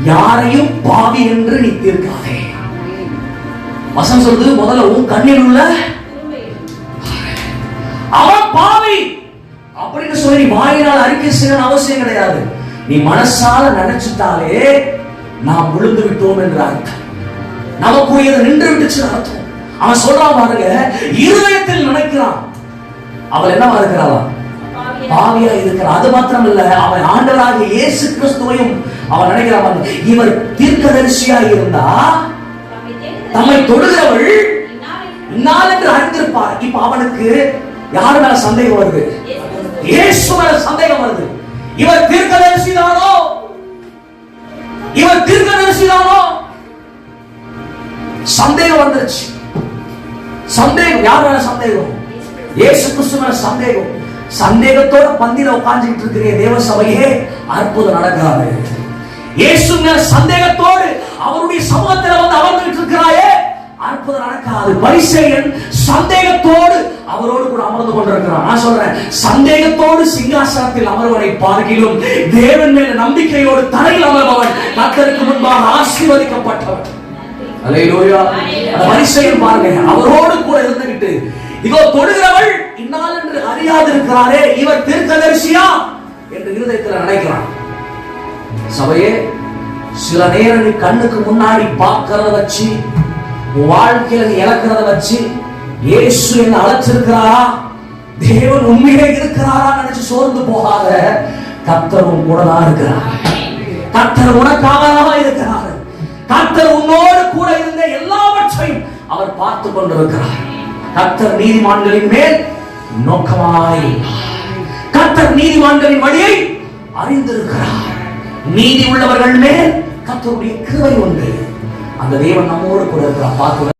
யாரையும் பாவி என்று நீ தீர்க்காதே. வசனம் சொல்றது முதல்ல உன் கண்ணில் உள்ள அவன் பாவி அப்படின்னு சொல்லி வாயினால் அறிக்கை செய்யணும் அவசியம் கிடையாது. நீ மனசால நினைச்சிட்டாலே நாம் விழுந்து விட்டோம் என்ற அர்த்தம். நமக்குரியது நின்று விட்டுச்சு அர்த்தம். அவன் சொல்றான் பாருங்க, இருதயத்தில் நினைக்கிறான் அவள் என்னவா இருக்கிறாளா? பாவியா இருக்கிறான். அது மாத்திரம் இல்ல, அவன் ஆண்டவராகிய இயேசு கிறிஸ்துவையும் அவன் நினைக்கிறான். இவர் தீர்க்கதரிசியா இருந்தா தம்மை தொடுகிறவள் இன்னாள் என்று அறிந்திருப்பார். இப்ப அவனுக்கு யாரு மேல சந்தேகம் வருது? இயேசு மேல சந்தேகம் வருது. இவர் தீர்க்கதரிசிதானோ? இவர் தீர்க்கதரிசிதானோ? சந்தேகம் வந்துருச்சு. சந்தேகம் யார் மேல சந்தேகம்? இயேசு கிறிஸ்து மேல சந்தேகம். சந்தேகத்தோட பந்தியில உட்கார்ந்துட்டு இருக்கிற தேவ சபையே அற்புதம் நடக்காது. இயேசு மேல சந்தேகத்தோடு அவருடைய சமூகத்தில் வந்து அமர்ந்துட்டு இருக்கிறாயே, அற்புதம் நடக்காது. பரிசேயன் சந்தேகத்தோடு அவரோடு கூட அமர்ந்து கொண்டிருக்கிறான். நான் சொல்றேன், சந்தேகத்தோடு சிங்காசனத்தில் அமர்வனை பார்க்கிலும் தேவன் மேல நம்பிக்கையோடு தரையில் அமர்பவன் கர்த்தருக்கு முன்பாக ஆசீர்வதிக்கப்பட்டவன். அல்லேலூயா. பரிசேயன் பாருங்க, அவரோடு கூட இருந்துகிட்டு இதோ தொடுகிறவள் இன்னாள் என்று அறியாதிருக்கிறாரே, இவர் தீர்க்கதரிசியா என்று இருதயத்தில் நினைக்கிறான். சபையே, சில நேரம் நீ கண்ணுக்கு முன்னாடி பார்க்கிறத வச்சு, வாழ்க்கையில இழக்கிறத வச்சு, இயேசு என்ன அழைச்சிருக்கிறாரா, தேவன் உண்மையிலே இருக்கிறாரா நினைச்சு சோர்ந்து போகாத. கர்த்தர் கூட தான் இருக்கிறார். கர்த்தர் உனக்காக இருக்கிறார். கர்த்தர் உன்னோடு கூட இருந்த எல்லாவற்றையும் அவர் பார்த்து கொண்டிருக்கிறார். கர்த்தர் நீதிமான்களின் மேல் நோக்கமாய், கர்த்தர் நீதிமான்களின் வழியை அறிந்திருக்கிறார். நீதி உள்ளவர்கள் மேல் கர்த்தருடைய கிருபை உண்டு. அந்த தேவன் நம்மோடு கூட இருக்கிறார். பார்த்து